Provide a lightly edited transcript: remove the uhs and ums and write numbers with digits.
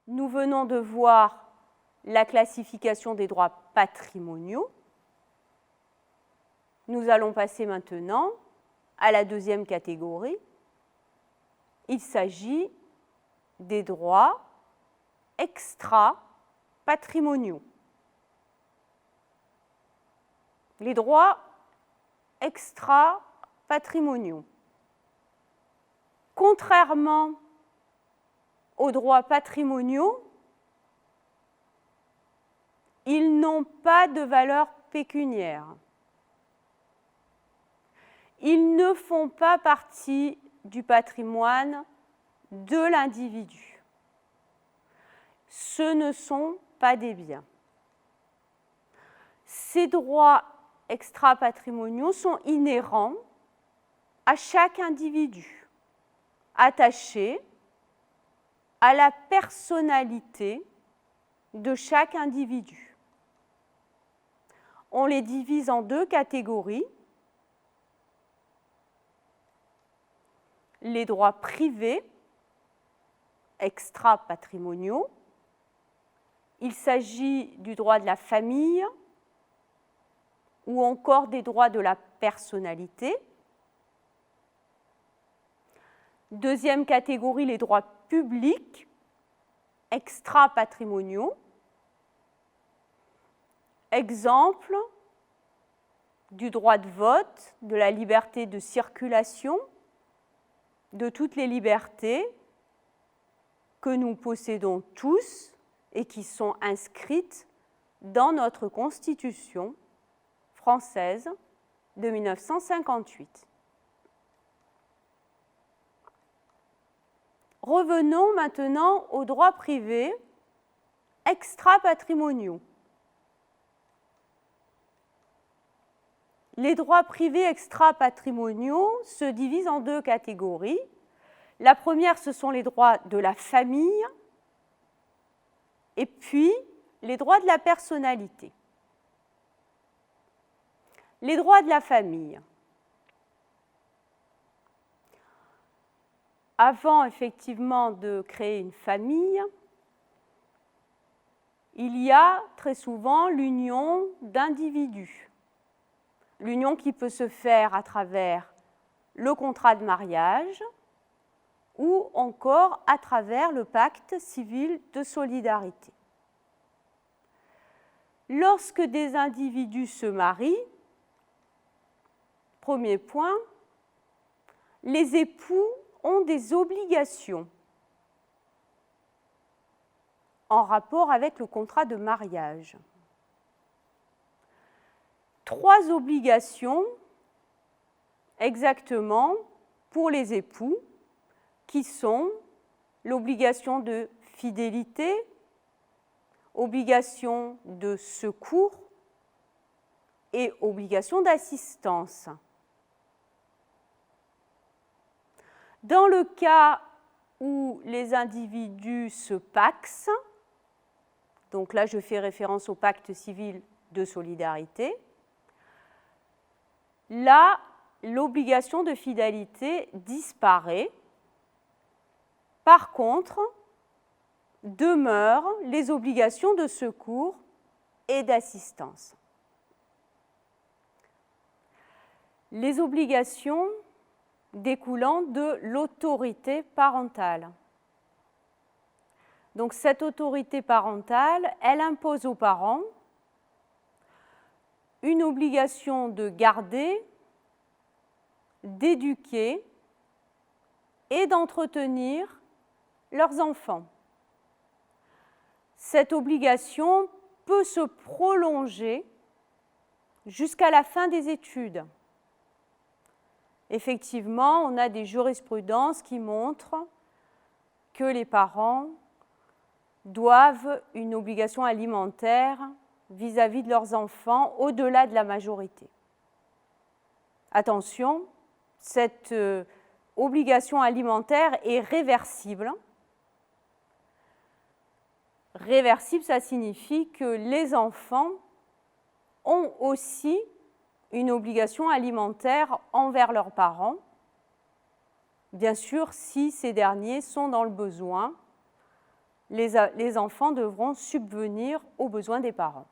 Nous venons de voir la classification des droits patrimoniaux. Nous allons passer maintenant à la deuxième catégorie. Il s'agit des droits extra-patrimoniaux. Les droits extra-patrimoniaux. Contrairement aux droits patrimoniaux, ils n'ont pas de valeur pécuniaire. Ils ne font pas partie du patrimoine de l'individu. Ce ne sont pas des biens. Ces droits extra-patrimoniaux sont inhérents à chaque individu, attachés à la personnalité de chaque individu. On les divise en deux catégories. Les droits privés extra-patrimoniaux. Il s'agit du droit de la famille ou encore des droits de la personnalité. Deuxième catégorie, les droits publics extra-patrimoniaux. Exemple du droit de vote, de la liberté de circulation, de toutes les libertés que nous possédons tous et qui sont inscrites dans notre Constitution française de 1958. Revenons maintenant aux droits privés extra-patrimoniaux. Les droits privés extra-patrimoniaux se divisent en deux catégories. La première, ce sont les droits de la famille et puis les droits de la personnalité. Les droits de la famille. Avant effectivement de créer une famille, il y a très souvent l'union d'individus. L'union qui peut se faire à travers le contrat de mariage ou encore à travers le pacte civil de solidarité. Lorsque des individus se marient, premier point, les époux ont des obligations en rapport avec le contrat de mariage. 3 obligations exactement pour les époux qui sont l'obligation de fidélité, obligation de secours et obligation d'assistance. Dans le cas où les individus se pacsent, donc là je fais référence au pacte civil de solidarité, là l'obligation de fidélité disparaît. Par contre, demeurent les obligations de secours et d'assistance. Les obligations découlant de l'autorité parentale. Donc cette autorité parentale, elle impose aux parents une obligation de garder, d'éduquer et d'entretenir leurs enfants. Cette obligation peut se prolonger jusqu'à la fin des études. Effectivement, on a des jurisprudences qui montrent que les parents doivent une obligation alimentaire vis-à-vis de leurs enfants au-delà de la majorité. Attention, cette obligation alimentaire est réversible. Réversible, ça signifie que les enfants ont aussi une obligation alimentaire envers leurs parents, bien sûr si ces derniers sont dans le besoin les enfants devront subvenir aux besoins des parents.